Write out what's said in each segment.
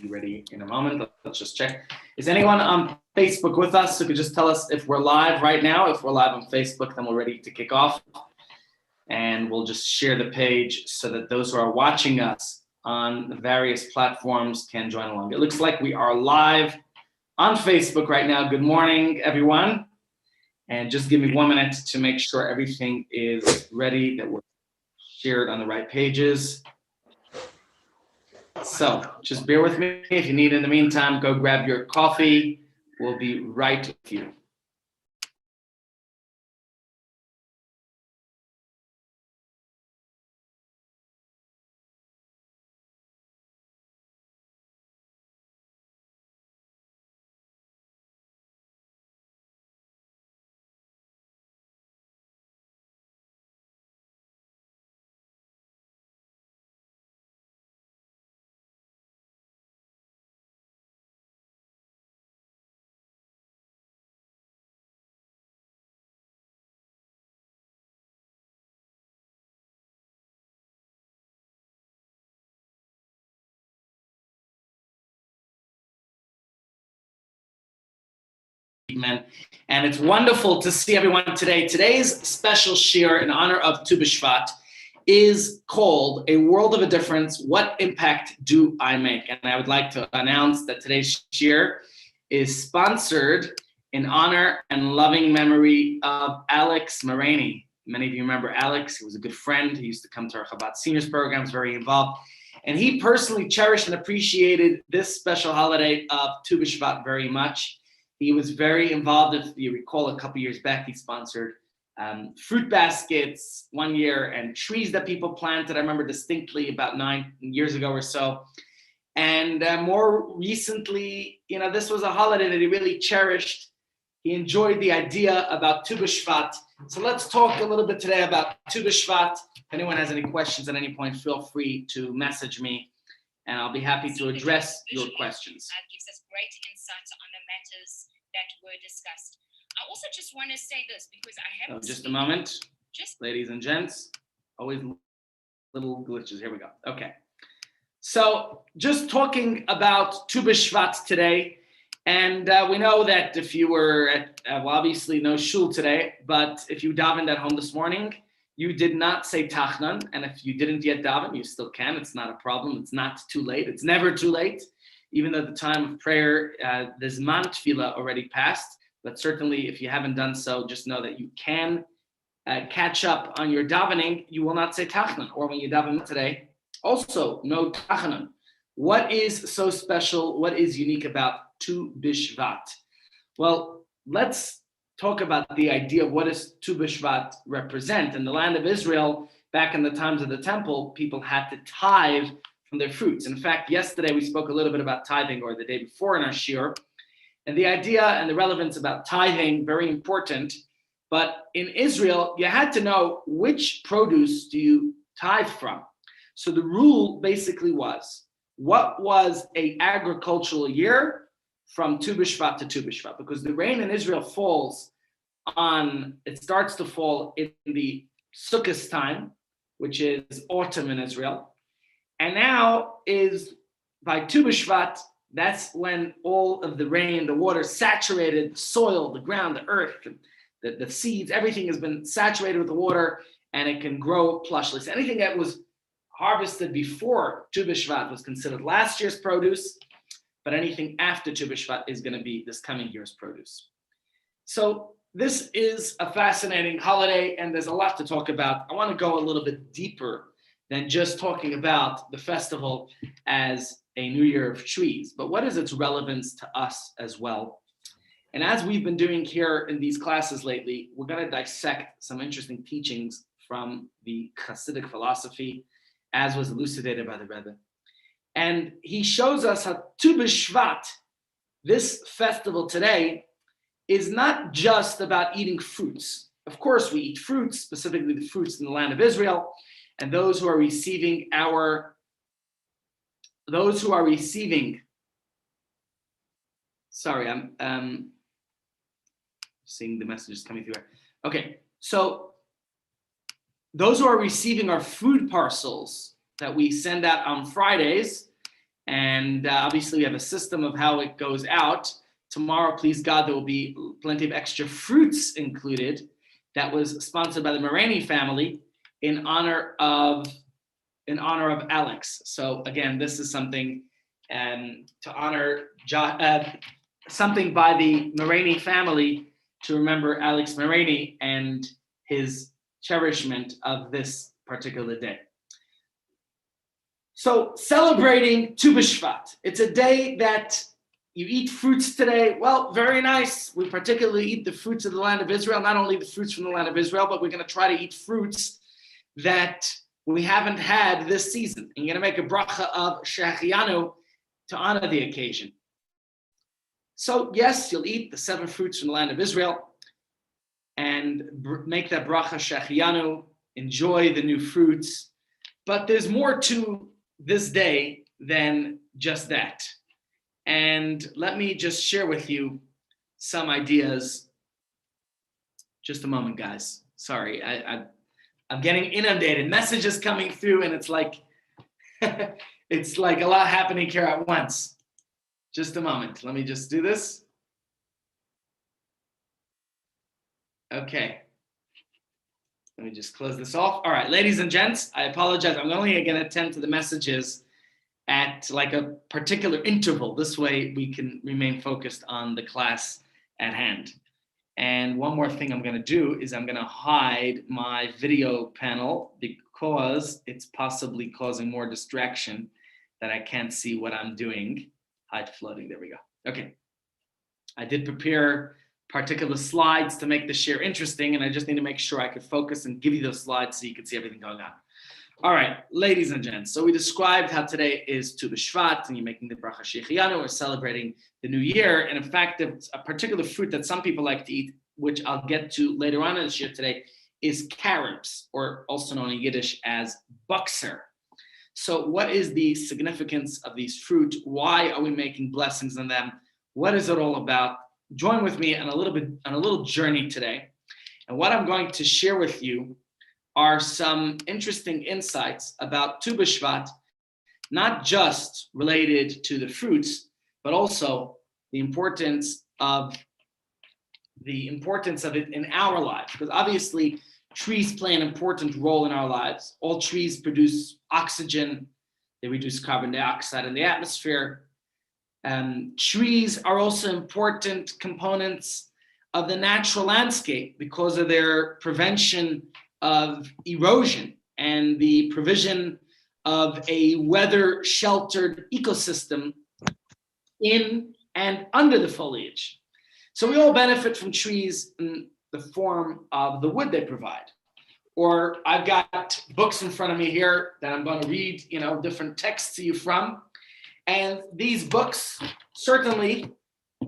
be ready in a moment. Let's just check. Is anyone on Facebook with us who could just tell us if we're live right now? If we're live on Facebook, then we're ready to kick off. And we'll just share the page so that those who are watching us on the various platforms can join along. It looks like we are live on Facebook right now. Good morning, everyone. And just give me 1 minute to make sure everything is ready, that we're shared on the right pages. So just bear with me. If you need in the meantime, go grab your coffee. We'll be right with you. And it's wonderful to see everyone today. Today's special shir in honor of Tu B'Shvat is called A World of a Difference, What Impact Do I Make? And I would like to announce that today's shir is sponsored in honor and loving memory of Alex Maraney. Many of you remember Alex. He was a good friend. He used to come to our Chabad seniors programs, very involved. And he personally cherished and appreciated this special holiday of Tu B'Shvat very much. He was very involved. If you recall, a couple years back, he sponsored fruit baskets one year and trees that people planted. I remember distinctly about 9 years ago or so. And more recently, this was a holiday that he really cherished. He enjoyed the idea about Tu B'Shvat. So let's talk a little bit today about Tu B'Shvat. If anyone has any questions at any point, feel free to message me, and I'll be happy to address your questions. Gives us great insights on the matters that were discussed. I also just want to say this because I have just a moment, ladies and gents, always little glitches. Here we go. Okay. So just talking about Tu B'Shvat today, and we know that if you were at, obviously no shul today, but if you davened at home this morning, you did not say Tachnan, and if you didn't yet daven, you still can. It's not a problem. It's not too late. It's never too late. Even though the time of prayer, the Zman Tefillah already passed, but certainly if you haven't done so, just know that you can catch up on your davening. You will not say Tachnan, or when you daven today, also no Tachnan. What is so special? What is unique about Tu B'Shvat? Well, let's talk about the idea of what does Tu B'Shvat represent. In the land of Israel, back in the times of the temple, people had to tithe from their fruits. In fact, yesterday we spoke a little bit about tithing, or the day before in our shir, and the idea and the relevance about tithing, very important. But in Israel, you had to know which produce do you tithe from. So the rule basically was, what was an agricultural year from Tu B'Shvat to Tu B'Shvat? Because the rain in Israel it starts to fall in the Sukkot time, which is autumn in Israel. And now is by Tu B'Shvat, that's when all of the rain, the water saturated the soil, the ground, the earth, the seeds, everything has been saturated with the water, and it can grow plushly. So anything that was harvested before Tu B'Shvat was considered last year's produce, but anything after Tu B'Shvat is going to be this coming year's produce. So this is a fascinating holiday, and there's a lot to talk about. I want to go a little bit deeper than just talking about the festival as a New Year of trees, but what is its relevance to us as well? And as we've been doing here in these classes lately, we're going to dissect some interesting teachings from the Hasidic philosophy, as was elucidated by the Rebbe. And he shows us how Tu B'Shvat, this festival today, is not just about eating fruits. Of course, we eat fruits, specifically the fruits in the land of Israel, and those who are receiving sorry, I'm seeing the messages coming through here. Okay, so those who are receiving our food parcels that we send out on Fridays, And obviously we have a system of how it goes out. Tomorrow, please God, there will be plenty of extra fruits included. That was sponsored by the Morani family in honor of Alex. So again, this is something to honor something by the Morani family to remember Alex Morani and his cherishment of this particular day. So celebrating Tu B'Shvat. It's a day that you eat fruits today. Well, very nice. We particularly eat the fruits of the land of Israel, not only the fruits from the land of Israel, but we're going to try to eat fruits that we haven't had this season. And you're going to make a bracha of Shechianu to honor the occasion. So yes, you'll eat the 7 fruits from the land of Israel and make that bracha Shechianu, enjoy the new fruits. But there's more to this day than just that. And let me just share with you some ideas. Just a moment, guys. Sorry, I'm getting inundated. Messages coming through, and it's like it's like a lot happening here at once. Just a moment. Let me just do this. Okay. Let me just close this off. All right, ladies and gents, I apologize. I'm only going to attend to the messages at like a particular interval. This way we can remain focused on the class at hand. And one more thing I'm going to do is I'm going to hide my video panel because it's possibly causing more distraction that I can't see what I'm doing. Hide floating. There we go. Okay. I did prepare particular slides to make the share interesting, and I just need to make sure I could focus and give you those slides so you can see everything going on. All right, ladies and gents, so we described how today is Tu B'Shvat, and you're making the bracha Shechianu, we're celebrating the new year, and in fact, it's a particular fruit that some people like to eat, which I'll get to later on in this year today, is carobs, or also known in Yiddish as bakser. So what is the significance of these fruit? Why are we making blessings on them? What is it all about? Join with me on a little journey today. And what I'm going to share with you are some interesting insights about Tu B'Shvat, not just related to the fruits, but also the importance of it in our lives. Because obviously trees play an important role in our lives. All trees produce oxygen, they reduce carbon dioxide in the atmosphere. Trees are also important components of the natural landscape because of their prevention of erosion and the provision of a weather-sheltered ecosystem in and under the foliage. So we all benefit from trees in the form of the wood they provide. Or I've got books in front of me here that I'm going to read, different texts to you from. And these books, certainly,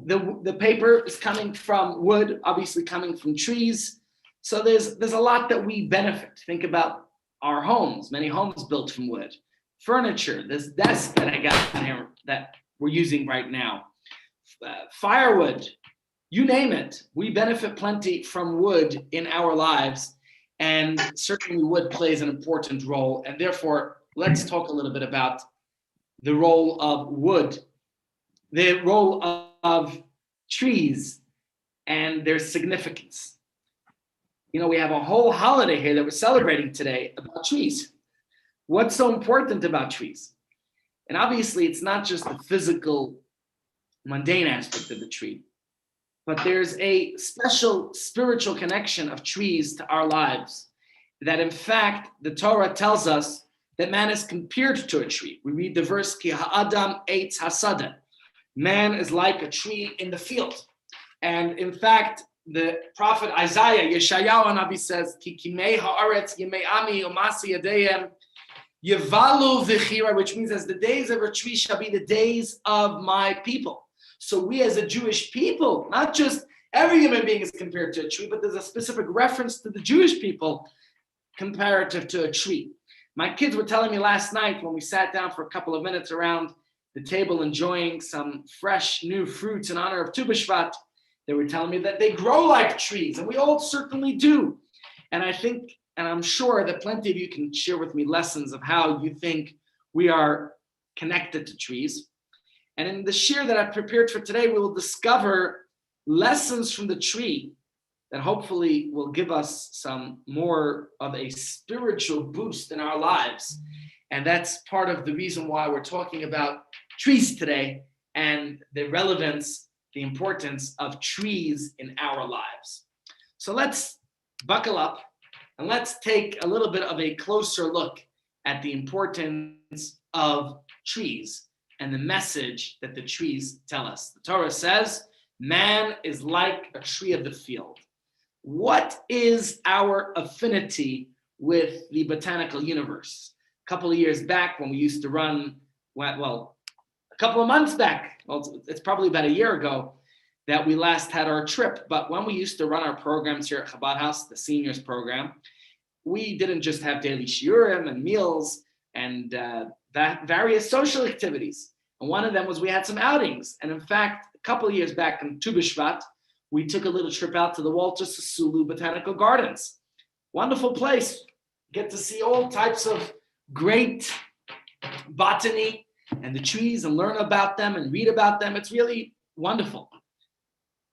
the paper is coming from wood, obviously coming from trees. So there's a lot that we benefit. Think about our homes, many homes built from wood. Furniture, this desk that I got in here that we're using right now. Firewood, you name it. We benefit plenty from wood in our lives. And certainly wood plays an important role. And therefore, let's talk a little bit about the role of wood, the role of trees, and their significance. We have a whole holiday here that we're celebrating today about trees. What's so important about trees? And obviously, it's not just the physical, mundane aspect of the tree, but there's a special spiritual connection of trees to our lives that, in fact, the Torah tells us that man is compared to a tree. We read the verse, Ki ha'adam eitz hasada. Man is like a tree in the field. And in fact, the prophet Isaiah, Yeshayahu Hanavi says, Ki kimei ha'aretz yemei ami umasi yadayim yevalu v'chira, which means as the days of a tree shall be the days of my people. So we as a Jewish people, not just every human being is compared to a tree, but there's a specific reference to the Jewish people comparative to a tree. My kids were telling me last night when we sat down for a couple of minutes around the table enjoying some fresh new fruits in honor of Tu B'Shvat, they were telling me that they grow like trees, and we all certainly do. And I think, and I'm sure that plenty of you can share with me lessons of how you think we are connected to trees. And in the shir that I prepared for today, we will discover lessons from the tree that hopefully will give us some more of a spiritual boost in our lives. And that's part of the reason why we're talking about trees today and the relevance, the importance of trees in our lives. So let's buckle up and let's take a little bit of a closer look at the importance of trees and the message that the trees tell us. The Torah says, man is like a tree of the field. What is our affinity with the botanical universe? A couple of years back when we used to run, well, a couple of months back, well, it's probably about a year ago that we last had our trip. But when we used to run our programs here at Chabad House, the seniors program, we didn't just have daily shiurim and meals and various social activities. And one of them was we had some outings. And in fact, a couple of years back in Tu B'Shvat, we took a little trip out to the Walter Sisulu Botanical Gardens. Wonderful place. Get to see all types of great botany and the trees and learn about them and read about them. It's really wonderful.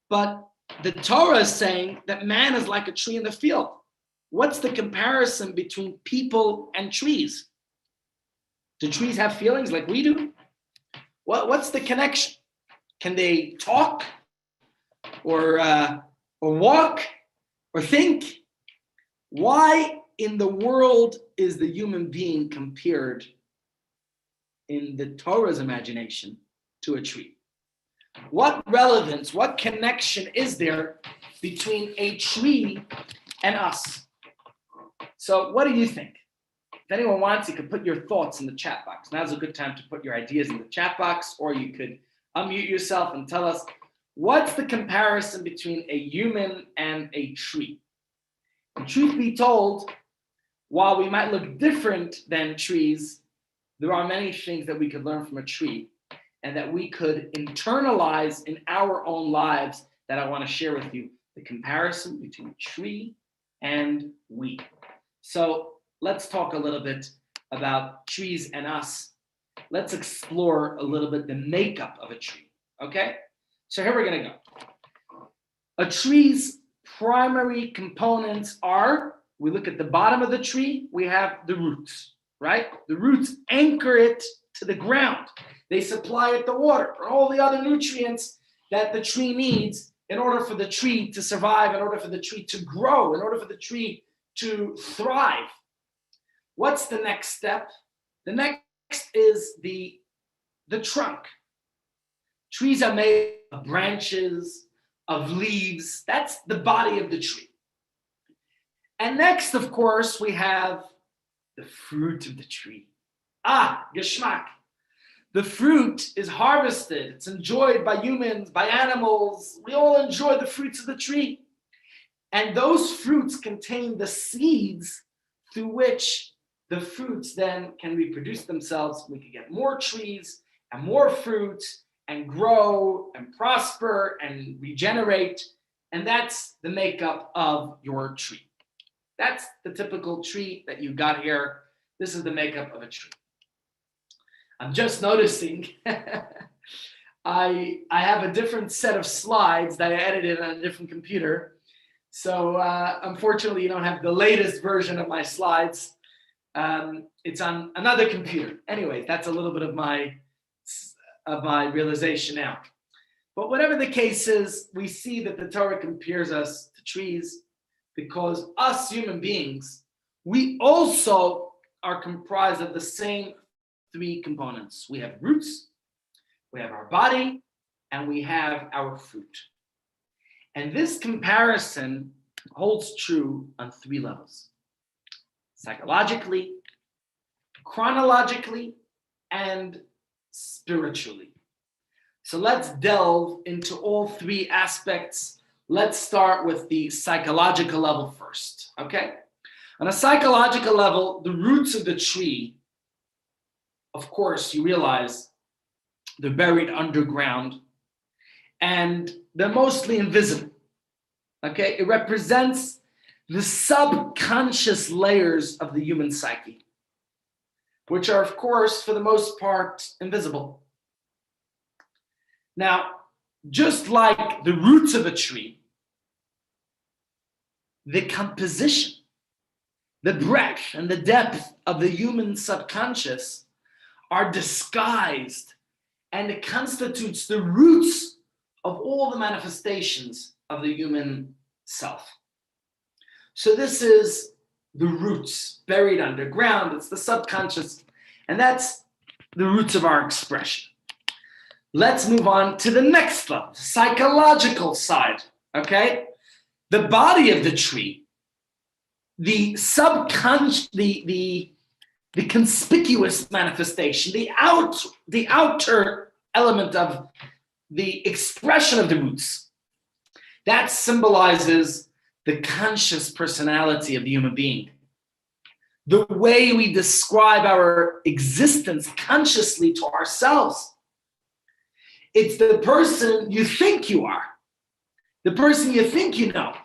But the Torah is saying that man is like a tree in the field. What's the comparison between people and trees? Do trees have feelings like we do? What's the connection? Can they talk or walk or think? Why in the world is the human being compared in the Torah's imagination to a tree? What relevance, what connection is there between a tree and us? So what do you think? If anyone wants, you can put your thoughts in the chat box. Now's a good time to put your ideas in the chat box, or you could unmute yourself and tell us, what's the comparison between a human and a tree? And truth be told, while we might look different than trees, there are many things that we could learn from a tree and that we could internalize in our own lives that I want to share with you. The comparison between a tree and we. So let's talk a little bit about trees and us. Let's explore a little bit the makeup of a tree, okay? So here we're gonna go. A tree's primary components are, we look at the bottom of the tree, we have the roots, right? The roots anchor it to the ground. They supply it the water and all the other nutrients that the tree needs in order for the tree to survive, in order for the tree to grow, in order for the tree to thrive. What's the next step? The next is the trunk. Trees are made of branches, of leaves. That's the body of the tree. And next, of course, we have the fruit of the tree. Geschmack. The fruit is harvested. It's enjoyed by humans, by animals. We all enjoy the fruits of the tree. And those fruits contain the seeds through which the fruits then can reproduce themselves. We can get more trees and more fruit and grow and prosper and regenerate. And that's the makeup of your tree. That's the typical tree that you got here. This is the makeup of a tree. I'm just noticing I have a different set of slides that I edited on a different computer. So unfortunately, you don't have the latest version of my slides. It's on another computer. Anyway, that's a little bit of my realization now. But whatever the case is, we see that the Torah compares us to trees because us human beings, we also are comprised of the same three components. We have roots, we have our body, and we have our fruit. And this comparison holds true on three levels: psychologically, chronologically, and spiritually. So let's delve into all three aspects. Let's start with the psychological level first, okay? On a psychological level, the roots of the tree, of course, you realize they're buried underground and they're mostly invisible, okay? It represents the subconscious layers of the human psyche. which are, of course, for the most part, invisible. Now, just like the roots of a tree, the composition, the breadth and the depth of the human subconscious are disguised, and it constitutes the roots of all the manifestations of the human self. So this is the roots buried underground. It's the subconscious, and that's the roots of our expression. Let's move on to the next level, psychological side, okay? The body of the tree, the subconscious, the conspicuous manifestation, the outer element of the expression of the roots, that symbolizes the conscious personality of the human being. The way we describe our existence consciously to ourselves. It's the person you think you are, the person you think you know.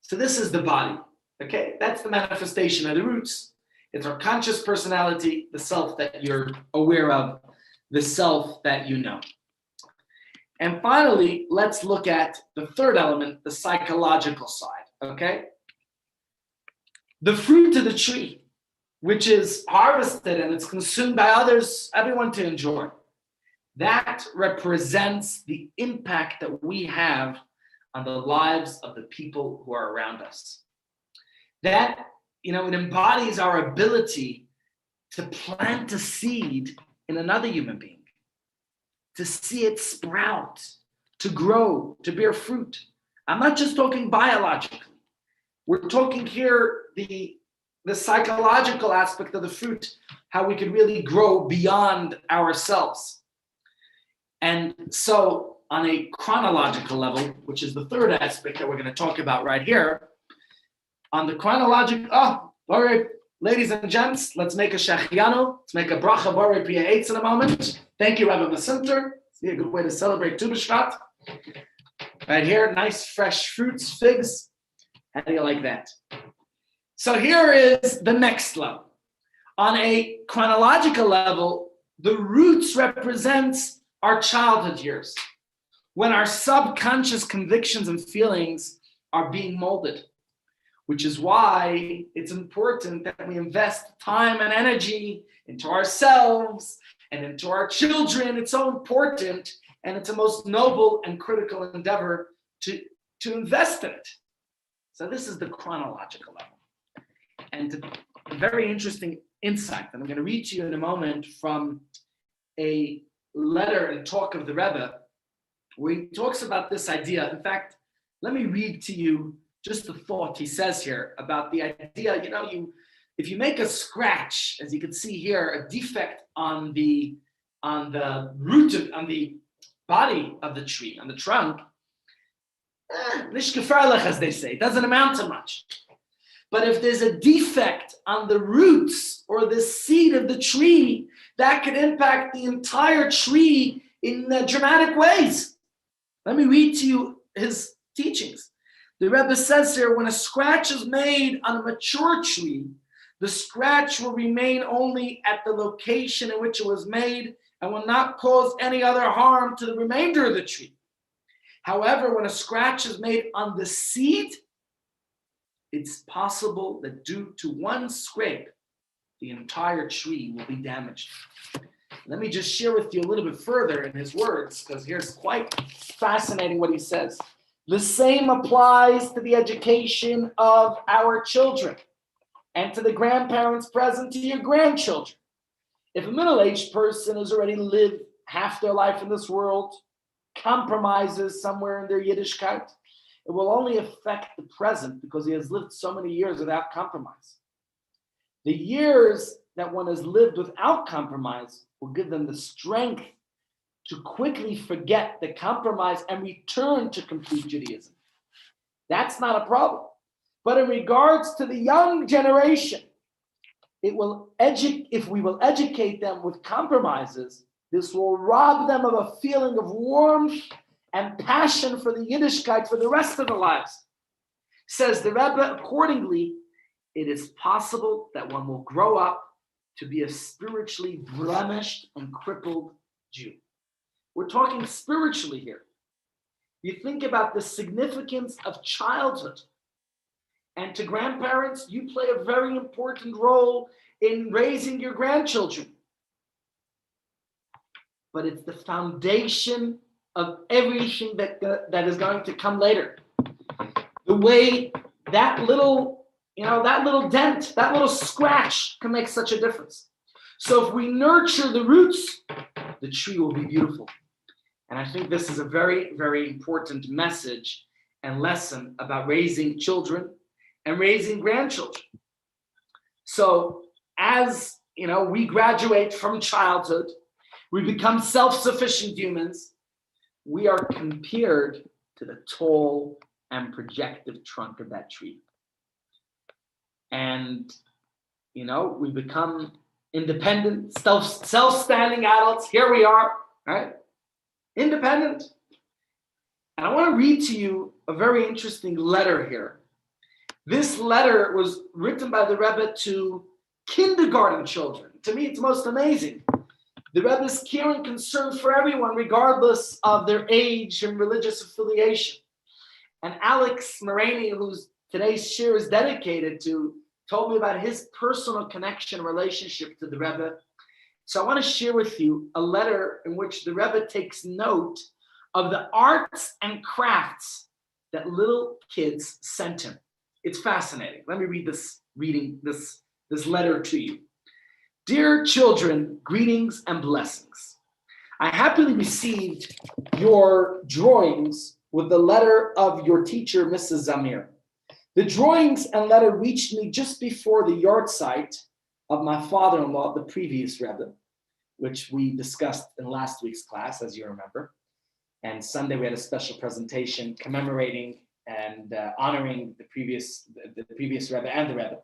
So this is the body, okay? That's the manifestation of the roots. It's our conscious personality, the self that you're aware of, the self that you know. And finally, let's look at the third element, the psychological side, okay? The fruit of the tree, which is harvested and it's consumed by others, everyone to enjoy. That represents the impact that we have on the lives of the people who are around us. That, it embodies our ability to plant a seed in another human being, to see it sprout, to grow, to bear fruit. I'm not just talking biologically. We're talking here the psychological aspect of the fruit, how we could really grow beyond ourselves. And so on a chronological level, which is the third aspect that we're going to talk about right here, on the chronological, all right, ladies and gents, let's make a shechianu, let's make a bracha borei pia eitz in a moment. Thank you, Rabbi Masinter. It's a good way to celebrate Tu B'Shvat. Right here, nice fresh fruits, figs. How do you like that? So here is the next level. On a chronological level, the roots represents our childhood years, when our subconscious convictions and feelings are being molded, which is why it's important that we invest time and energy into ourselves and into our children. It's so important, and it's a most noble and critical endeavor to invest in it. So this is the chronological level. And a very interesting insight that I'm going to read to you in a moment from a letter and talk of the Rebbe, where he talks about this idea. In fact, let me read to you just the thought he says here about the idea. If you make a scratch, as you can see here, a defect on the root on the body of the tree, on the trunk, nicht gefährlich, as they say, it doesn't amount to much. But if there's a defect on the roots or the seed of the tree, that could impact the entire tree in dramatic ways. Let me read to you his teachings. The Rebbe says here, when a scratch is made on a mature tree, the scratch will remain only at the location in which it was made and will not cause any other harm to the remainder of the tree. However, when a scratch is made on the seed, it's possible that due to one scrape, the entire tree will be damaged. Let me just share with you a little bit further in his words, because here's quite fascinating what he says. The same applies to the education of our children and to the grandparents present to your grandchildren. If a middle-aged person has already lived half their life in this world, compromises somewhere in their Yiddishkeit, it will only affect the present because he has lived so many years without compromise. The years that one has lived without compromise will give them the strength to quickly forget the compromise and return to complete Judaism. That's not a problem. But in regards to the young generation, if we will educate them with compromises, this will rob them of a feeling of warmth and passion for the Yiddishkeit for the rest of their lives. Says the Rebbe, accordingly, it is possible that one will grow up to be a spiritually blemished and crippled Jew. We're talking spiritually here. You think about the significance of childhood. And to grandparents, you play a very important role in raising your grandchildren. But it's the foundation of everything that is going to come later. The way that little dent, that little scratch can make such a difference. So if we nurture the roots, the tree will be beautiful. And I think this is a very, very important message and lesson about raising children and raising grandchildren. So as we graduate from childhood, we become self-sufficient humans, we are compared to the tall and projective trunk of that tree. And, we become independent, self-standing adults. Here we are, right? Independent. And I want to read to you a very interesting letter here. This letter was written by the Rebbe to kindergarten children. To me, it's most amazing. The Rebbe's care and concern for everyone, regardless of their age and religious affiliation. And Alex Moraney, who's today's shir is dedicated to, told me about his personal connection and relationship to the Rebbe. So I want to share with you a letter in which the Rebbe takes note of the arts and crafts that little kids sent him. It's fascinating. Let me read this letter to you. Dear children, greetings and blessings. I happily received your drawings with the letter of your teacher, Mrs. Zamir. The drawings and letter reached me just before the yahrzeit of my father-in-law, the previous Rebbe, which we discussed in last week's class, as you remember. And Sunday we had a special presentation commemorating and honoring the previous Rebbe and the Rebbe.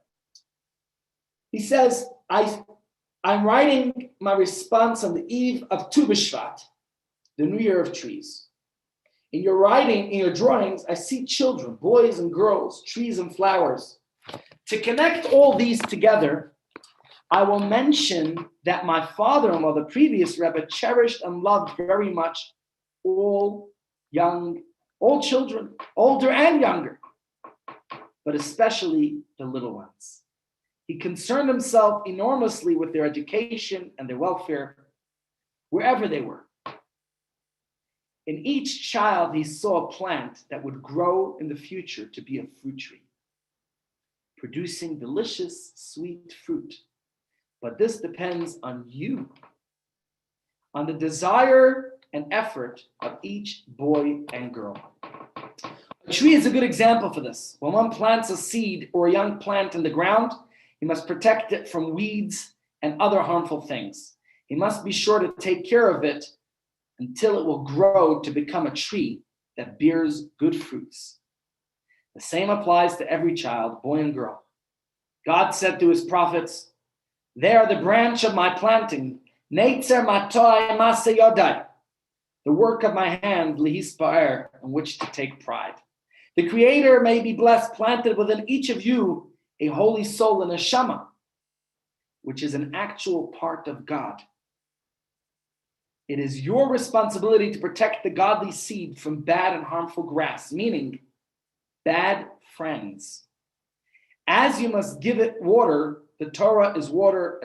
He says, I'm writing my response on the eve of Tu B'Shvat, the New Year of Trees. In your drawings, I see children, boys and girls, trees and flowers. To connect all these together, I will mention that my father-in-law, the previous Rebbe, cherished and loved very much all children, older and younger, but especially the little ones. He concerned himself enormously with their education and their welfare, wherever they were. In each child, he saw a plant that would grow in the future to be a fruit tree, producing delicious, sweet fruit. But this depends on you, on the desire and effort of each boy and girl. A tree is a good example for this. When one plants a seed or a young plant in the ground, he must protect it from weeds and other harmful things. He must be sure to take care of it until it will grow to become a tree that bears good fruits. The same applies to every child, boy and girl. God said to his prophets, they are the branch of my planting, Neitzer matoi maseh yodai, the work of my hand, lihispa'er, in which to take pride. The Creator may be blessed, planted within each of you a holy soul and a neshama, which is an actual part of God. It is your responsibility to protect the godly seed from bad and harmful grass, meaning bad friends. As you must give it water, the Torah is water,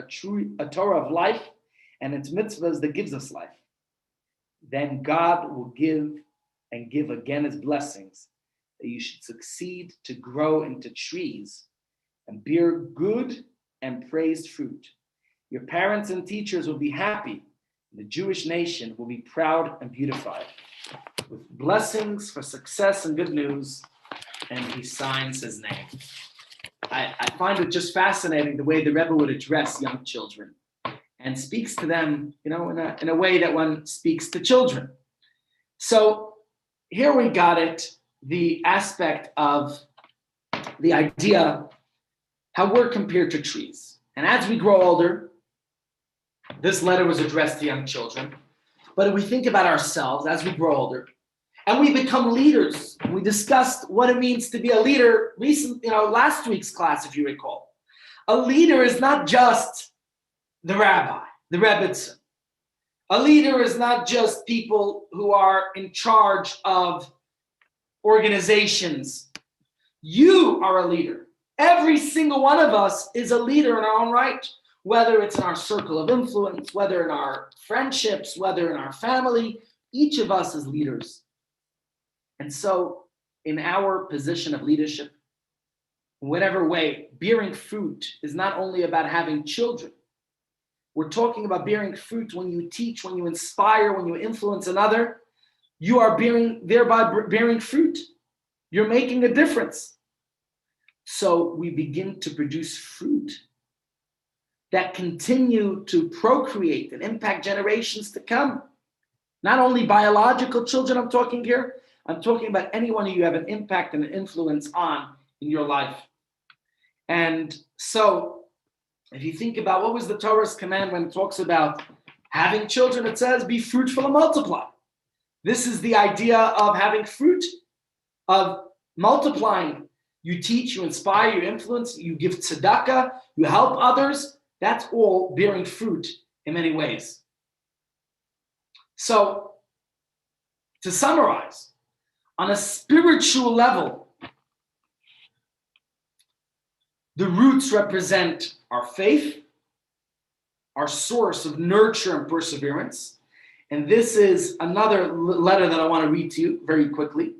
a Torah of life, and its mitzvahs that gives us life. Then God will give and give again his blessings, that you should succeed to grow into trees and bear good and praised fruit. Your parents and teachers will be happy. The Jewish nation will be proud and beautified. With blessings for success and good news, and he signs his name. I find it just fascinating the way the Rebbe would address young children and speaks to them, in a way that one speaks to children. So here we got it, the aspect of the idea how we're compared to trees. And as we grow older, this letter was addressed to young children. But if we think about ourselves as we grow older, and we become leaders, we discussed what it means to be a leader last week's class, if you recall. A leader is not just the rabbi, the rebbetzin. A leader is not just people who are in charge of organizations. You are a leader. Every single one of us is a leader in our own right, whether it's in our circle of influence, whether in our friendships, whether in our family. Each of us is leaders. And so in our position of leadership, in whatever way, bearing fruit is not only about having children. We're talking about bearing fruit when you teach, when you inspire, when you influence another. You are thereby bearing fruit. You're making a difference. So we begin to produce fruit that continue to procreate and impact generations to come. Not only biological children I'm talking here, I'm talking about anyone who you have an impact and an influence on in your life. And so if you think about what was the Torah's command when it talks about having children, it says, be fruitful and multiply. This is the idea of having fruit, of multiplying. You teach, you inspire, you influence, you give tzedakah, you help others. That's all bearing fruit in many ways. So, to summarize, on a spiritual level, the roots represent our faith, our source of nurture and perseverance. And this is another letter that I want to read to you very quickly.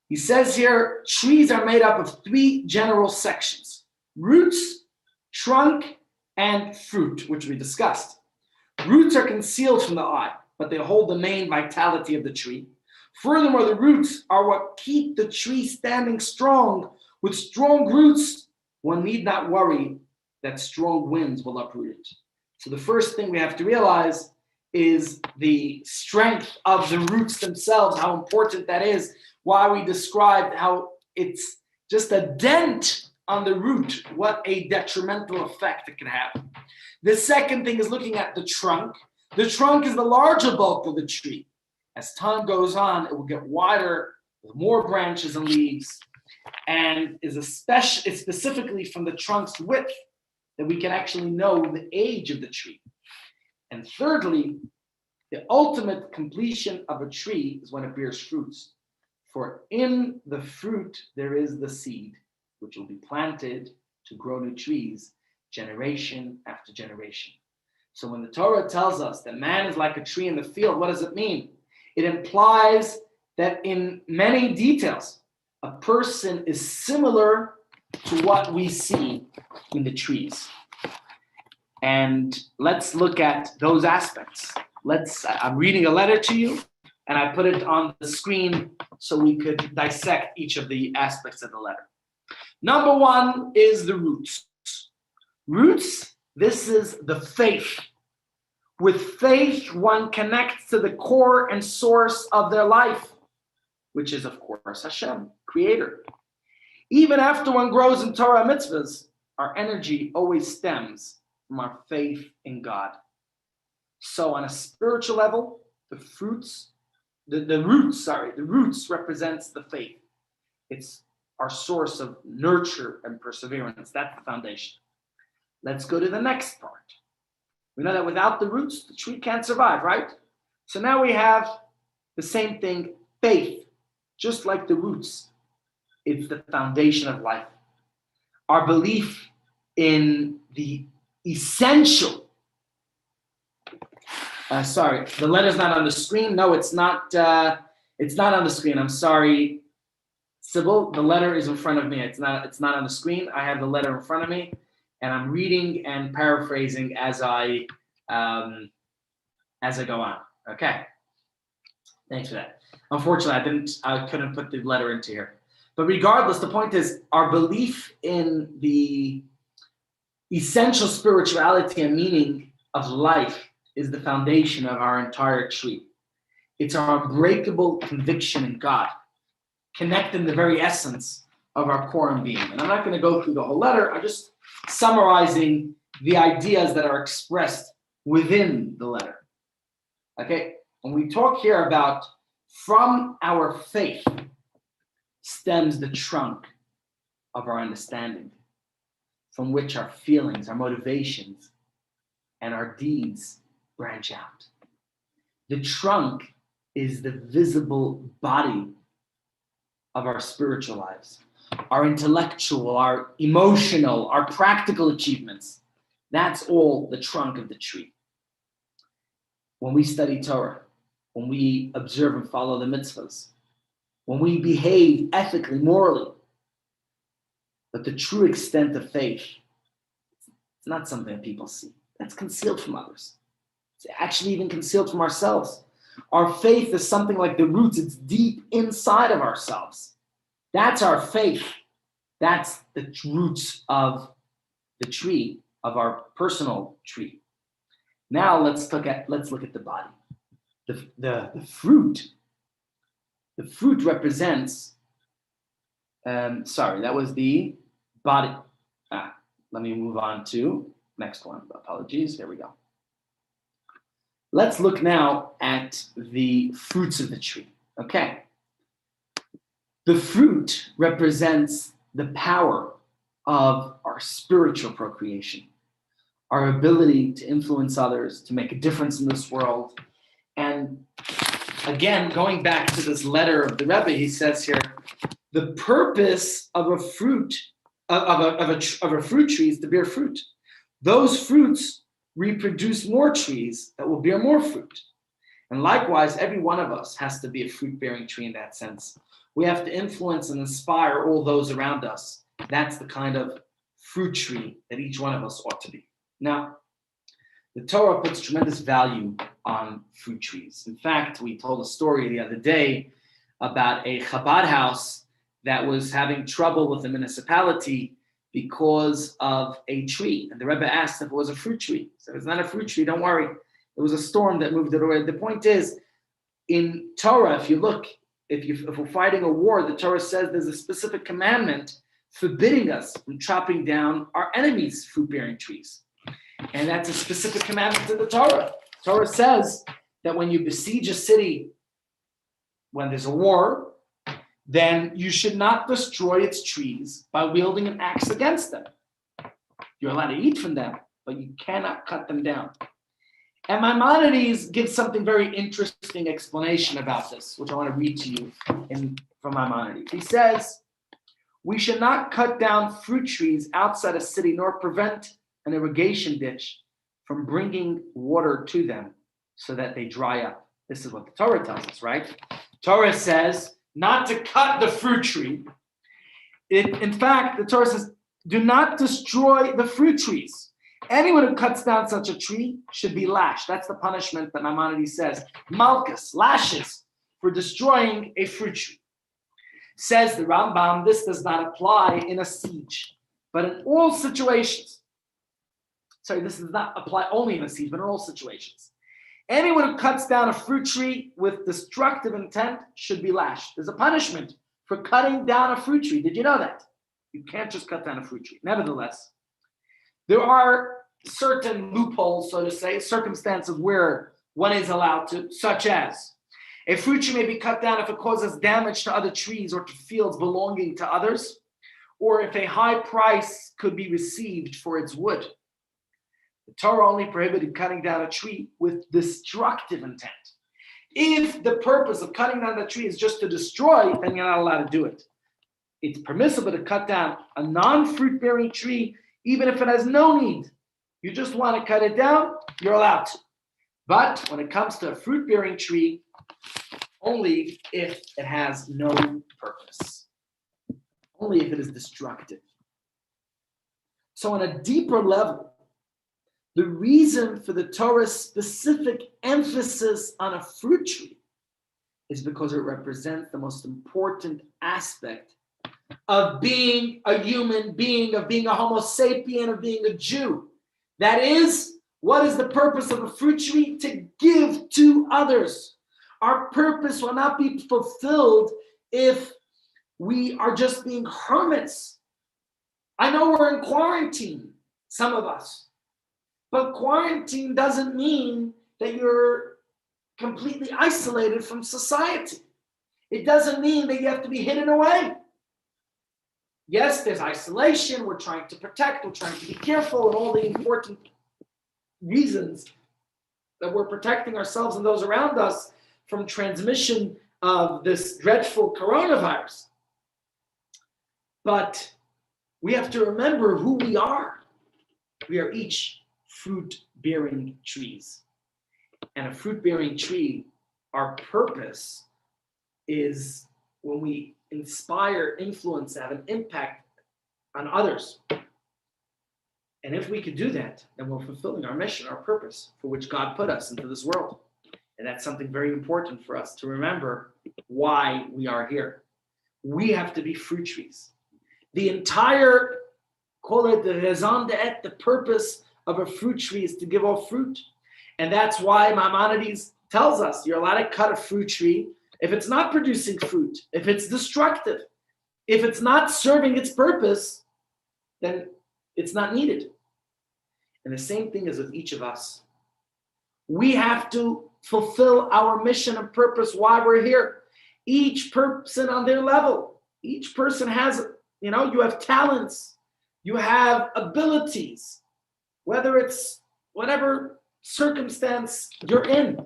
He says here, trees are made up of 3 general sections: roots, trunk, and fruit, which we discussed. Roots are concealed from the eye, but they hold the main vitality of the tree. Furthermore, the roots are what keep the tree standing strong. With strong roots, one need not worry that strong winds will uproot it. So the first thing we have to realize is the strength of the roots themselves, how important that is, why we described how it's just a dent on the root, what a detrimental effect it can have. The second thing is looking at the trunk. The trunk is the larger bulk of the tree. As time goes on, it will get wider with more branches and leaves, and it's specifically from the trunk's width that we can actually know the age of the tree. And thirdly, the ultimate completion of a tree is when it bears fruits. For in the fruit there is the seed, which will be planted to grow new trees, generation after generation. So when the Torah tells us that man is like a tree in the field, what does it mean? It implies that in many details, a person is similar to what we see in the trees. And let's look at those aspects. I'm reading a letter to you, and I put it on the screen so we could dissect each of the aspects of the letter. Number 1 is the roots. Roots, this is the faith. With faith, one connects to the core and source of their life, which is, of course, Hashem, Creator. Even after one grows in Torah mitzvahs, our energy always stems from our faith in God. So on a spiritual level, the roots represents the faith. It's our source of nurture and perseverance. That's the foundation. Let's go to the next part. We know that without the roots, the tree can't survive, right? So now we have the same thing, faith, just like the roots. It's the foundation of life. Our belief in the essential. The letter's not on the screen. No, it's not. It's not on the screen. I'm sorry, Sybil. The letter is in front of me. It's not on the screen. I have the letter in front of me, and I'm reading and paraphrasing as I go on. Okay. Thanks for that. Unfortunately, I couldn't put the letter into here. But regardless, the point is our belief in the essential spirituality and meaning of life is the foundation of our entire tree. It's our unbreakable conviction in God, connecting the very essence of our core and being. And I'm not going to go through the whole letter. I'm just summarizing the ideas that are expressed within the letter. Okay? When we talk here about from our faith stems the trunk of our understanding, from which our feelings, our motivations, and our deeds branch out. The trunk is the visible body of our spiritual lives, our intellectual, our emotional, our practical achievements. That's all the trunk of the tree. When we study Torah, when we observe and follow the mitzvahs, when we behave ethically, morally, but the true extent of faith, it's not something that people see. That's concealed from others. It's actually even concealed from ourselves. Our faith is something like the roots. It's deep inside of ourselves. That's our faith. That's the roots of the tree, of our personal tree. Now let's look at the body. The fruit. The fruit represents. That was the body. Let me move on to next one. Apologies. Here we go. Let's look now at the fruits of the tree. Okay. The fruit represents the power of our spiritual procreation, our ability to influence others, to make a difference in this world. And again, going back to this letter of the Rebbe, he says here, the purpose of a fruit of a fruit tree is to bear fruit. Those fruits reproduce more trees that will bear more fruit. And likewise, every one of us has to be a fruit-bearing tree in that sense. We have to influence and inspire all those around us. That's the kind of fruit tree that each one of us ought to be. Now, the Torah puts tremendous value on fruit trees. In fact, we told a story the other day about a Chabad house that was having trouble with the municipality because of a tree. And the Rebbe asked if it was a fruit tree. He said, it's not a fruit tree, don't worry. It was a storm that moved it away. The point is, in Torah, if you look, if we're fighting a war, the Torah says there's a specific commandment forbidding us from chopping down our enemies' fruit-bearing trees. And that's a specific commandment in the Torah. Torah says that when you besiege a city, when there's a war, then you should not destroy its trees by wielding an axe against them. You're allowed to eat from them, but you cannot cut them down. And Maimonides gives something very interesting explanation about this, which I want to read to you from Maimonides. He says, we should not cut down fruit trees outside a city, nor prevent an irrigation ditch from bringing water to them so that they dry up. This is what the Torah tells us, right? Torah says not to cut the fruit tree. In fact, the Torah says, do not destroy the fruit trees. Anyone who cuts down such a tree should be lashed. That's the punishment that Maimonides says. Malchus, lashes for destroying a fruit tree. Says the Rambam, this does not apply in a siege, but in all situations. Sorry, this does not apply only in a siege, but in all situations. Anyone who cuts down a fruit tree with destructive intent should be lashed. There's a punishment for cutting down a fruit tree. Did you know that? You can't just cut down a fruit tree. Nevertheless, there are certain loopholes, so to say, circumstances where one is allowed to, such as a fruit tree may be cut down if it causes damage to other trees or to fields belonging to others, or if a high price could be received for its wood. The Torah only prohibited cutting down a tree with destructive intent. If the purpose of cutting down the tree is just to destroy, then you're not allowed to do it. It's permissible to cut down a non-fruit-bearing tree, even if it has no need. You just want to cut it down, you're allowed to. But when it comes to a fruit-bearing tree, only if it has no purpose. Only if it is destructive. So on a deeper level, the reason for the Torah's specific emphasis on a fruit tree is because it represents the most important aspect of being a human being, of being a Homo sapien, of being a Jew. That is, what is the purpose of a fruit tree? To give to others. Our purpose will not be fulfilled if we are just being hermits. I know we're in quarantine, some of us. But quarantine doesn't mean that you're completely isolated from society. It doesn't mean that you have to be hidden away. Yes, there's isolation. We're trying to protect. We're trying to be careful and all the important reasons that we're protecting ourselves and those around us from transmission of this dreadful coronavirus. But we have to remember who we are. We are each fruit-bearing trees. And a fruit-bearing tree, our purpose is when we inspire, influence, have an impact on others. And if we could do that, then we're fulfilling our mission, our purpose for which God put us into this world. And that's something very important for us to remember why we are here. We have to be fruit trees. The entire, call it the raison d'être, the purpose of a fruit tree is to give off fruit. And that's why Maimonides tells us you're allowed to cut a fruit tree if it's not producing fruit, if it's destructive, if it's not serving its purpose, then it's not needed. And the same thing is with each of us. We have to fulfill our mission and purpose why we're here. Each person on their level. Each person has, you have talents. You have abilities. Whether it's whatever circumstance you're in.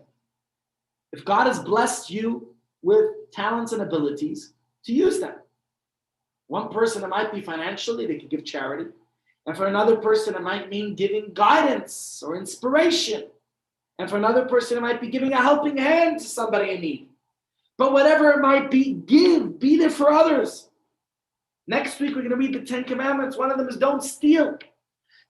If God has blessed you with talents and abilities, to use them. One person, it might be financially, they could give charity. And for another person, it might mean giving guidance or inspiration. And for another person, it might be giving a helping hand to somebody in need. But whatever it might be, give. Be there for others. Next week, we're going to read the 10 Commandments. One of them is don't steal.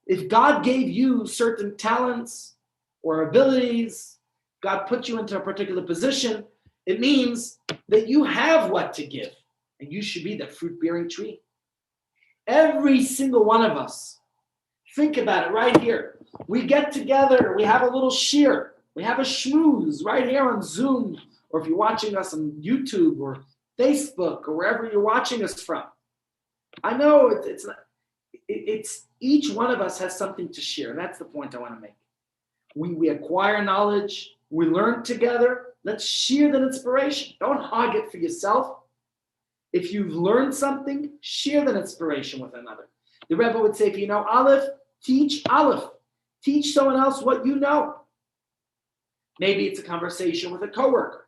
If God gave you certain talents or abilities, God put you into a particular position, it means that you have what to give. And you should be that fruit-bearing tree. Every single one of us, think about it right here. We get together, we have a little shir, we have a schmooze right here on Zoom, or if you're watching us on YouTube or Facebook or wherever you're watching us from. I know it's each one of us has something to share. And that's the point I want to make. We acquire knowledge, we learn together. Let's share that inspiration. Don't hog it for yourself. If you've learned something, share that inspiration with another. The Rebbe would say, if you know Aleph, teach Aleph. Teach someone else what you know. Maybe it's a conversation with a coworker.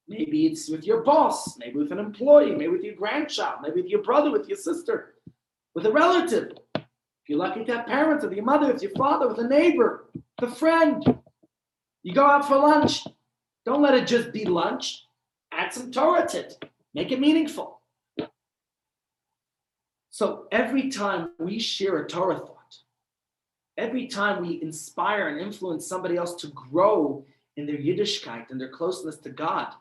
Maybe it's with your boss. Maybe with an employee. Maybe with your grandchild. Maybe with your brother, with your sister, with a relative. If you're lucky to have parents, with your mother, with your father, with a neighbor, with a friend. You go out for lunch. Don't let it just be lunch. Add some Torah to it. Make it meaningful. So every time we share a Torah thought, every time we inspire and influence somebody else to grow in their Yiddishkeit and their closeness to God,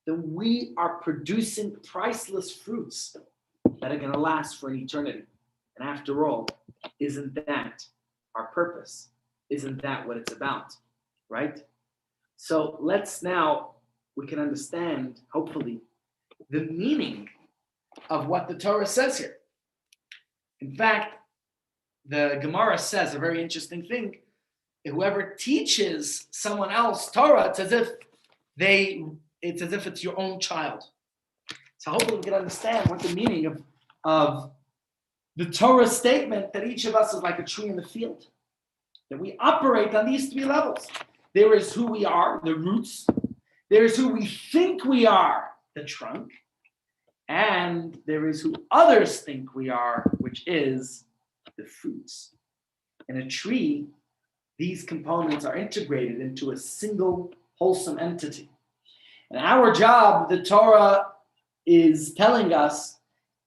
then we are producing priceless fruits that are going to last for an eternity. And after all, isn't that our purpose? Isn't that what it's about? Right? So let's now, we can understand, hopefully, the meaning of what the Torah says here. In fact, the Gemara says a very interesting thing. Whoever teaches someone else Torah, it's as if it's your own child. So hopefully we can understand what the meaning of the Torah statement that each of us is like a tree in the field. That we operate on these three levels. There is who we are, the roots. There is who we think we are, the trunk. And there is who others think we are, which is the fruits. In a tree, these components are integrated into a single wholesome entity. And our job, the Torah is telling us,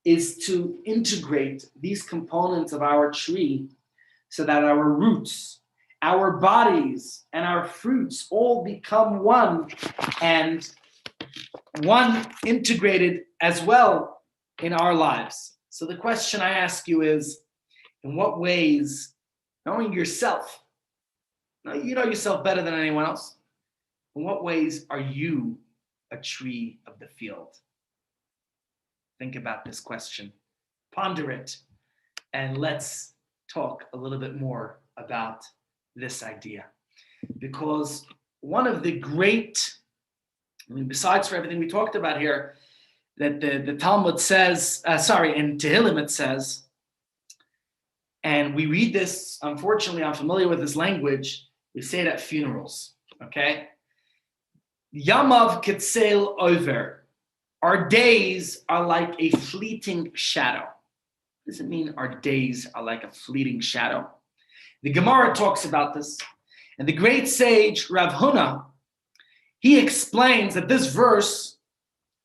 is to integrate these components of our tree so that our roots, our bodies, and our fruits all become one, and one integrated as well in our lives. So the question I ask you is, in what ways, knowing yourself, you know yourself better than anyone else, in what ways are you a tree of the field? Think about this question, ponder it, and let's talk a little bit more about this idea. Because one of the great, besides for everything we talked about here, that the Talmud says, in Tehillim it says, and we read this, unfortunately, I'm familiar with this language, We say it at funerals, okay? Yamav ketzel over. Our days are like a fleeting shadow. What does it mean our days are like a fleeting shadow? The Gemara talks about this. And the great sage Rav Huna, he explains that this verse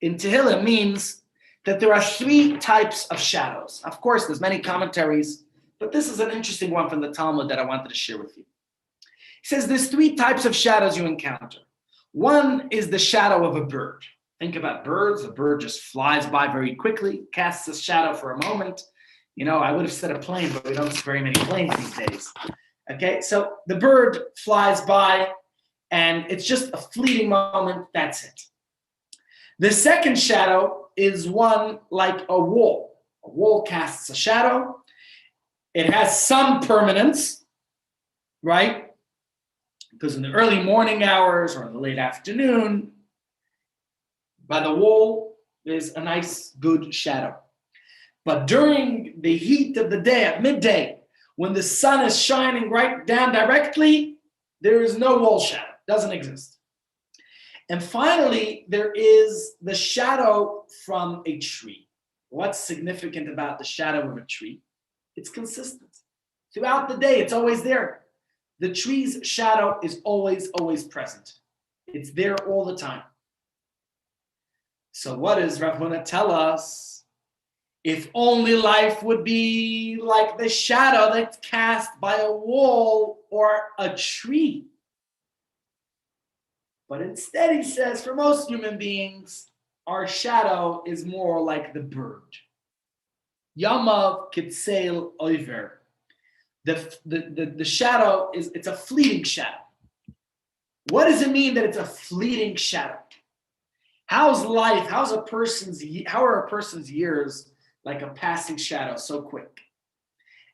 in Tehillim means that there are 3 types of shadows. Of course, there's many commentaries, but this is an interesting one from the Talmud that I wanted to share with you. He says there's 3 types of shadows you encounter. One is the shadow of a bird. Think about birds. A bird just flies by very quickly, casts a shadow for a moment. You know, I would have said a plane, but we don't see very many planes these days. Okay, so the bird flies by and it's just a fleeting moment. That's it. The second shadow is one like a wall. A wall casts a shadow. It has some permanence, right? Because in the early morning hours or in the late afternoon, by the wall, there's a nice, good shadow. But during the heat of the day, at midday, when the sun is shining right down directly, there is no wall shadow. Doesn't exist. And finally, there is the shadow from a tree. What's significant about the shadow of a tree? It's consistent. Throughout the day, it's always there. The tree's shadow is always, always present. It's there all the time. So what does Rav Huna tell us? If only life would be like the shadow that's cast by a wall or a tree. But instead, he says, for most human beings, our shadow is more like the bird. Yamav kitzel over. The shadow it's a fleeting shadow. What does it mean that it's a fleeting shadow? How's life? How are a person's years like a passing shadow so quick?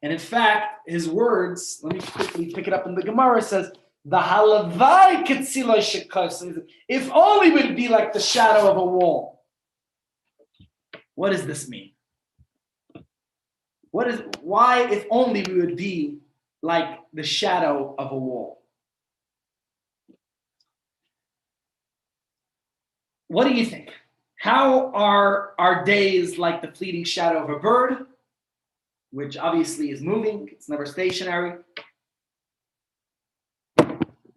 And in fact, his words, let me quickly pick it up in the Gemara, says, the halavai ketziloi shekos. If only we'd be like the shadow of a wall. What does this mean? Why, if only we would be like the shadow of a wall? What do you think? How are our days like the fleeting shadow of a bird, which obviously is moving, it's never stationary?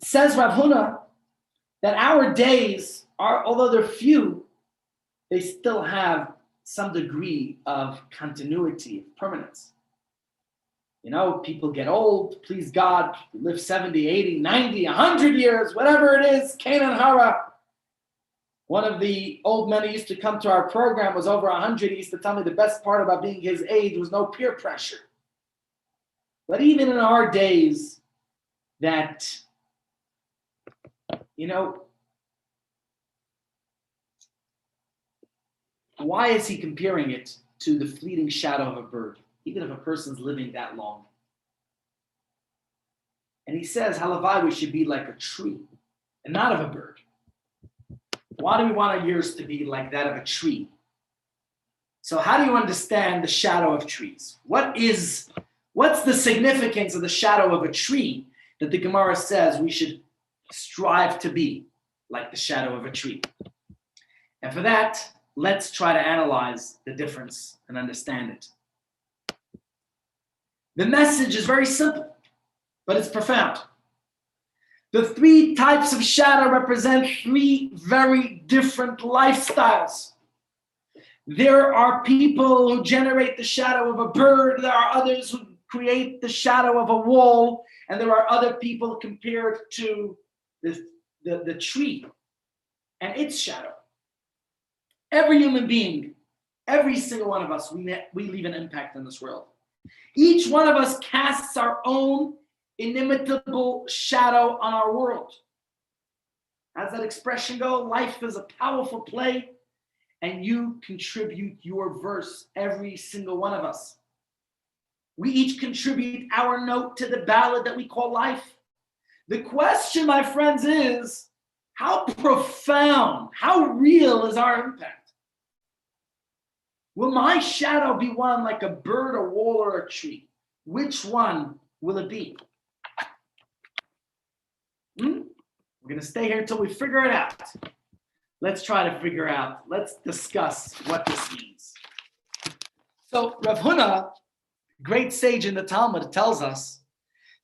Says Rav Huna that our days are, although they're few, they still have some degree of continuity, of permanence. You know, people get old, please God, live 70, 80, 90, 100 years, whatever it is, Canaan Hara. One of the old men who used to come to our program was over 100. He used to tell me the best part about being his age was no peer pressure. But even in our days, that, you know, why is he comparing it to the fleeting shadow of a bird, even if a person's living that long? And he says, halavai, we should be like a tree and not of a bird. Why do we want our years to be like that of a tree? So how do you understand the shadow of trees? What's the significance of the shadow of a tree that the Gemara says we should strive to be like the shadow of a tree? And for that, let's try to analyze the difference and understand it. The message is very simple, but it's profound. The 3 types of shadow represent 3 very different lifestyles. There are people who generate the shadow of a bird. There are others who create the shadow of a wall. And there are other people compared to the tree and its shadow. Every human being, every single one of us, we leave an impact in this world. Each one of us casts our own inimitable shadow on our world. How's that expression go? Life is a powerful play, and you contribute your verse, every single one of us. We each contribute our note to the ballad that we call life. The question, my friends, is how profound, how real is our impact? Will my shadow be one like a bird, a wall, or a tree? Which one will it be? We're going to stay here until we figure it out. Let's try to figure out. Let's discuss what this means. So Rav Huna, great sage in the Talmud, tells us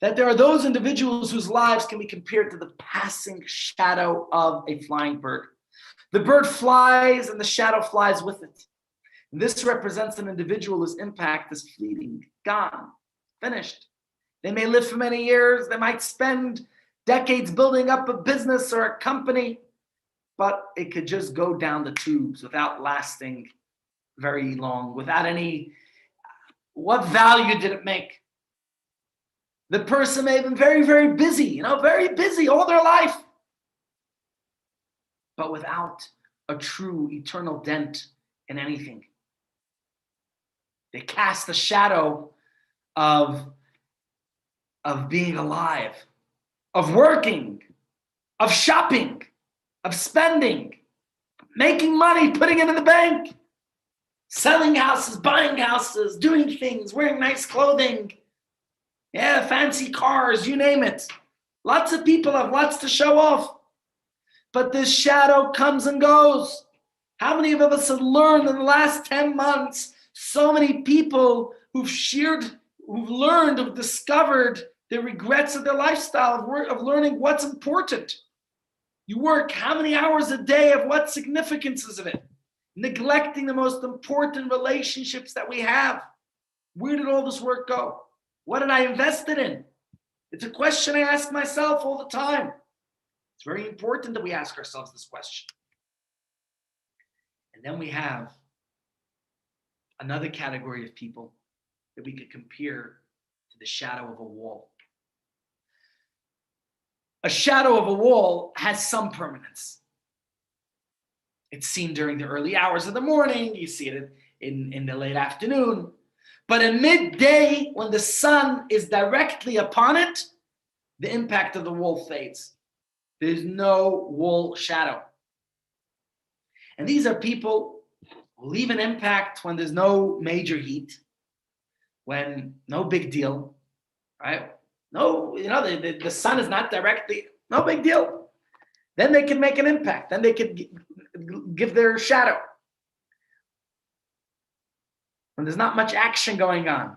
that there are those individuals whose lives can be compared to the passing shadow of a flying bird. The bird flies and the shadow flies with it. This represents an individual whose impact is fleeting, gone, finished. They may live for many years. They might spend decades building up a business or a company, but it could just go down the tubes without lasting very long, without any, what value did it make? The person may have been very, very busy, very busy all their life, but without a true eternal dent in anything. They cast a shadow of being alive, of working, of shopping, of spending, making money, putting it in the bank, selling houses, buying houses, doing things, wearing nice clothing, fancy cars, you name it. Lots of people have lots to show off. But this shadow comes and goes. How many of us have learned in the last 10 months, so many people who've learned, who've discovered the regrets of their lifestyle, of learning what's important. You work how many hours a day, of what significance is of it? Neglecting the most important relationships that we have. Where did all this work go? What did I invest it in? It's a question I ask myself all the time. It's very important that we ask ourselves this question. And then we have another category of people that we could compare to the shadow of a wall. A shadow of a wall has some permanence. It's seen during the early hours of the morning. You see it in the late afternoon. But in midday, when the sun is directly upon it, the impact of the wall fades. There's no wall shadow. And these are people who leave an impact when there's no major heat, when no big deal, right? No, the sun is not directly, no big deal. Then they can make an impact. Then they could give their shadow. When there's not much action going on.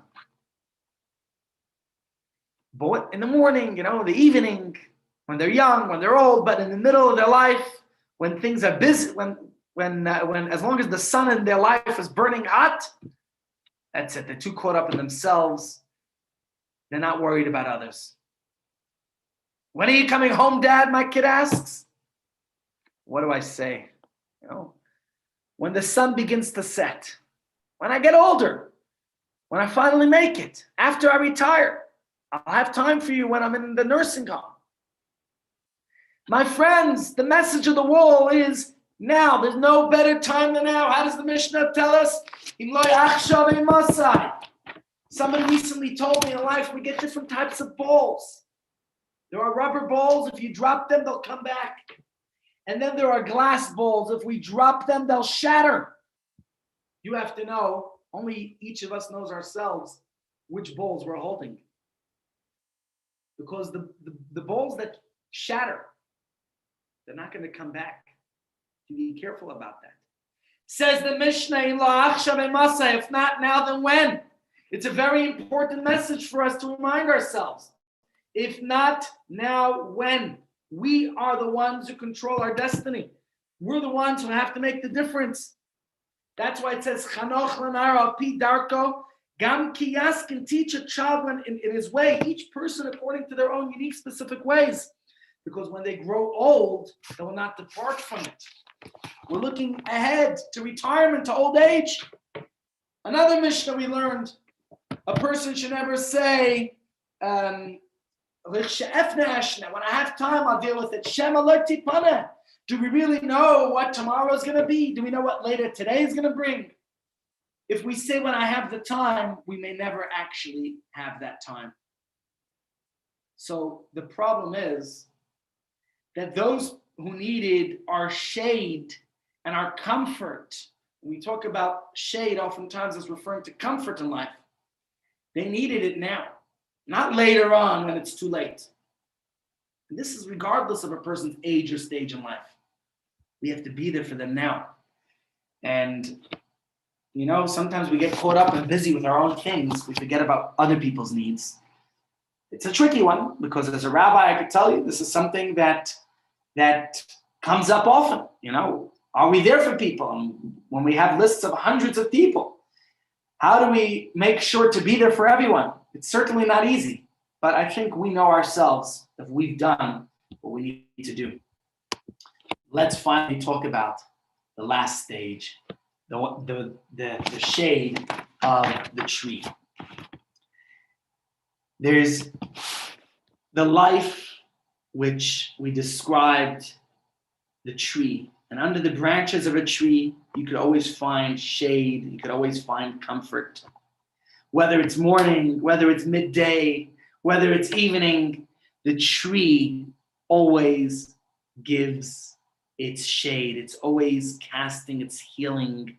But in the morning, the evening, when they're young, when they're old, but in the middle of their life, when things are busy, when as long as the sun in their life is burning hot, that's it. They're too caught up in themselves. They're not worried about others. When are you coming home, Dad? My kid asks. What do I say? When the sun begins to set, when I get older, when I finally make it, after I retire, I'll have time for you when I'm in the nursing home. My friends, the message of the wall is now. There's no better time than now. How does the Mishnah tell us? Somebody recently told me in life we get different types of balls. There are rubber balls. If you drop them, they'll come back. And then there are glass balls. If we drop them, they'll shatter. You have to know, only each of us knows ourselves which balls we're holding. Because the balls that shatter, they're not going to come back. You be careful about that. Says the Mishnah, if not now, then when? It's a very important message for us to remind ourselves. If not now, when? We are the ones who control our destiny. We're the ones who have to make the difference. That's why it says, Chanoch l'nar al pi darko, gam ki yas, can teach a child in his way, each person according to their own unique, specific ways. Because when they grow old, they will not depart from it. We're looking ahead to retirement, to old age. Another Mishnah we learned, a person should never say, when I have time, I'll deal with it. Do we really know what tomorrow is going to be? Do we know what later today is going to bring? If we say when I have the time, we may never actually have that time. So the problem is that those who needed our shade and our comfort, when we talk about shade, oftentimes it's referring to comfort in life. They needed it now, not later on when it's too late. And this is regardless of a person's age or stage in life. We have to be there for them now. And, sometimes we get caught up and busy with our own things. We forget about other people's needs. It's a tricky one because as a rabbi, I could tell you, this is something that comes up often. Are we there for people? And when we have lists of hundreds of people, how do we make sure to be there for everyone? It's certainly not easy, but I think we know ourselves if we've done what we need to do. Let's finally talk about the last stage, the shade of the tree. There's the life which we described, the tree. And under the branches of a tree, you could always find shade. You could always find comfort. Whether it's morning, whether it's midday, whether it's evening, the tree always gives its shade. It's always casting its healing.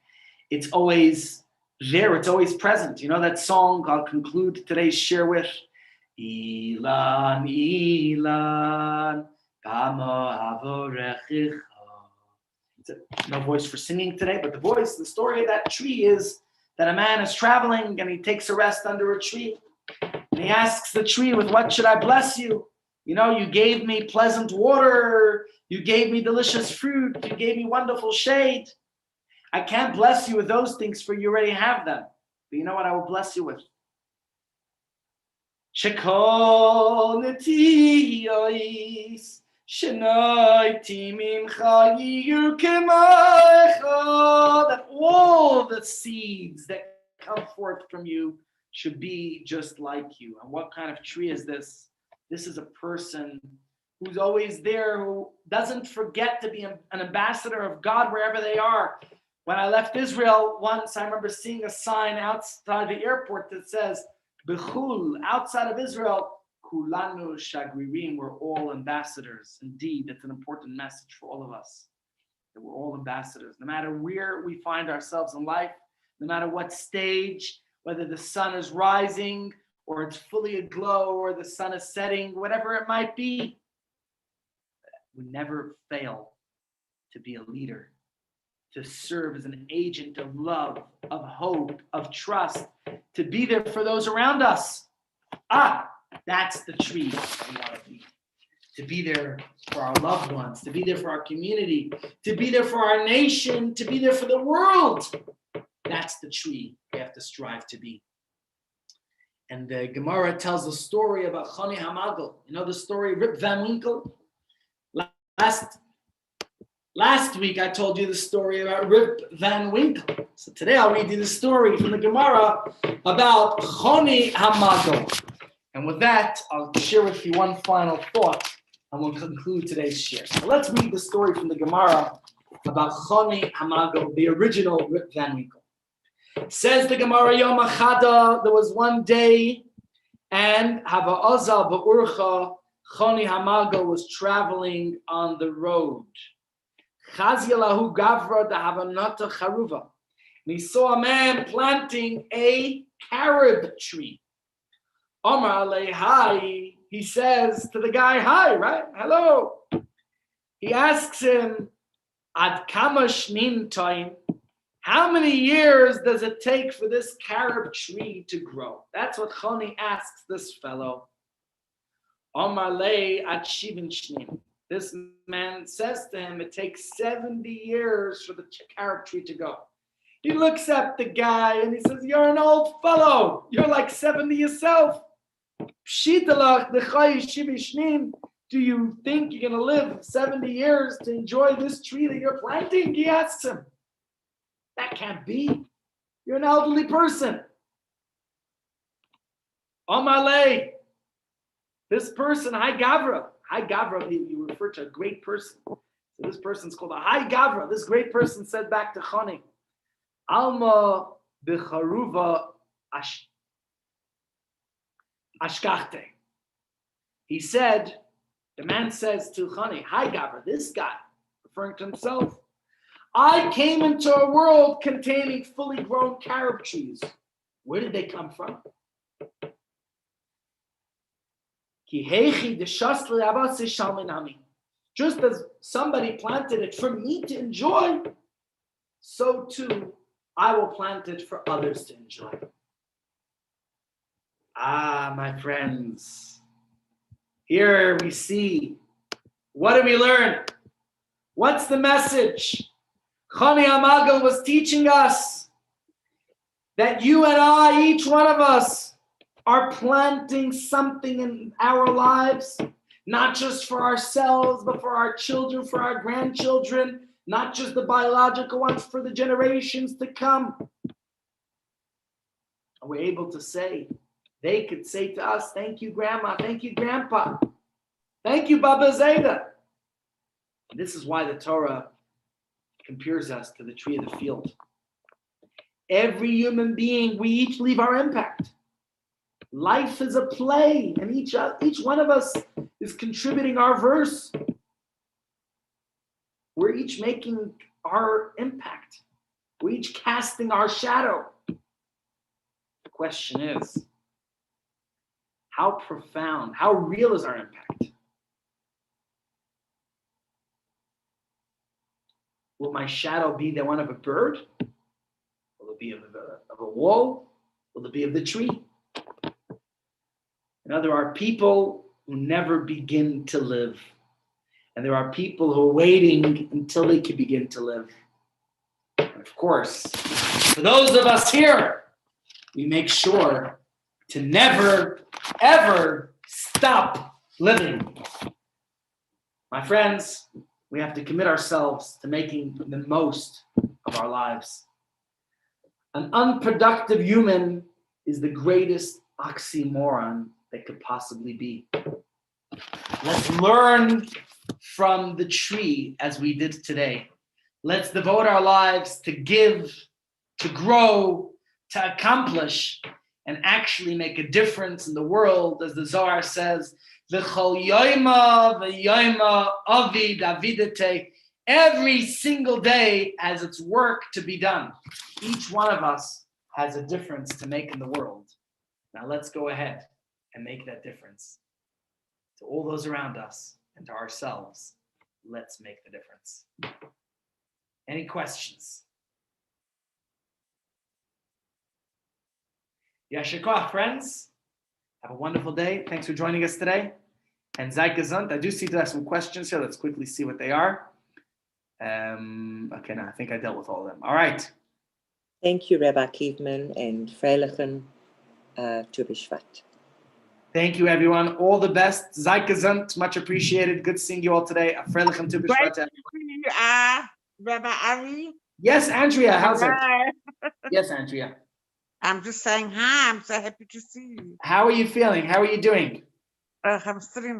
It's always there. It's always present. You know that song I'll conclude today's share with? Ilan, Ilan, kama avorechicha. No voice for singing today, but the story of that tree is that a man is traveling and he takes a rest under a tree. And he asks the tree, with what should I bless you? You gave me pleasant water. You gave me delicious fruit. You gave me wonderful shade. I can't bless you with those things for you already have them. But you know what I will bless you with? Shekol netiyois. That all the seeds that come forth from you should be just like you. And what kind of tree is this? This is a person who's always there, who doesn't forget to be an ambassador of God wherever they are. When I left Israel once, I remember seeing a sign outside the airport that says, Bechul, outside of Israel, Kulanu Shagririm, we're all ambassadors. Indeed, that's an important message for all of us, that we're all ambassadors. No matter where we find ourselves in life, no matter what stage, whether the sun is rising or it's fully aglow or the sun is setting, whatever it might be, we never fail to be a leader, to serve as an agent of love, of hope, of trust, to be there for those around us. That's the tree that we want to be. To be there for our loved ones, to be there for our community, to be there for our nation, to be there for the world. That's the tree we have to strive to be. And the Gemara tells the story about Choni Hamagel. You know the story, Rip Van Winkle? Last week I told you the story about Rip Van Winkle. So today I'll read you the story from the Gemara about Choni Hamagel. And with that, I'll share with you one final thought, and we'll conclude today's share. So let's read the story from the Gemara about Choni Hamagel, the original Rip Van Winkle. Says the Gemara, Yom Achada, there was one day, and Hava Ozal Ba'urcha, Choni Hamagel was traveling on the road. Chaziyalahu Gavra da Havanata Charuva. And he saw a man planting a carob tree. Omar alei, hi. He says to the guy, hi, right? Hello. He asks him, Ad kama shnin time. How many years does it take for this carob tree to grow? That's what Choni asks this fellow. Omar alei ad shivin shnin. This man says to him, it takes 70 years for the carob tree to go. He looks at the guy and he says, you're an old fellow. You're like 70 yourself. Do you think you're going to live 70 years to enjoy this tree that you're planting? He asks him. That can't be. You're an elderly person. Amalei. This person, Hi Gavra. Hi Gavra, you refer to a great person. So this person's called a Hi Gavra. This great person said back to Choni, Alma becharuva ashkachte. He said, the man says to Choni, Hi Gavra, this guy, referring to himself, I came into a world containing fully grown carob trees. Where did they come from? Just as somebody planted it for me to enjoy, so too I will plant it for others to enjoy. My friends, here we see, what do we learn? What's the message? Choni Amagal was teaching us that you and I, each one of us, are planting something in our lives, not just for ourselves, but for our children, for our grandchildren, not just the biological ones, for the generations to come. And we're able to say, they could say to us, thank you, Grandma, thank you, Grandpa, thank you, Baba Zeta. And this is why the Torah compares us to the tree of the field. Every human being, we each leave our impact. Life is a play, and each one of us is contributing our verse. We're each making our impact. We're each casting our shadow. The question is, how profound, how real is our impact? Will my shadow be the one of a bird? Will it be of a wall? Will it be of the tree? Now, there are people who never begin to live. And there are people who are waiting until they can begin to live. And of course, for those of us here, we make sure to never, ever stop living. My friends, we have to commit ourselves to making the most of our lives. An unproductive human is the greatest oxymoron that could possibly be. Let's learn from the tree as we did today. Let's devote our lives to give, to grow, to accomplish, and actually make a difference in the world, as the Zohar says, V'chol yoyma v'yoyma avi davidete. Every single day has its work to be done. Each one of us has a difference to make in the world. Now let's go ahead and make that difference. To all those around us and to ourselves, let's make the difference. Any questions? Yasher koach, friends. Have a wonderful day. Thanks for joining us today. And sei gesund. I do see there's some questions here. Let's quickly see what they are. Okay, now I think I dealt with all of them. All right. Thank you, Rabbi Kievman, and Freilichen Tu B'Shvat. Thank you, everyone. All the best. Sei gesund. Much appreciated. Good seeing you all today. A freilichen Tu B'Shvat. Rabbi Ari. Yes, Andrea. How's it? Hi. Yes, Andrea. I'm just saying hi. I'm so happy to see you. How are you feeling? How are you doing? I'm sitting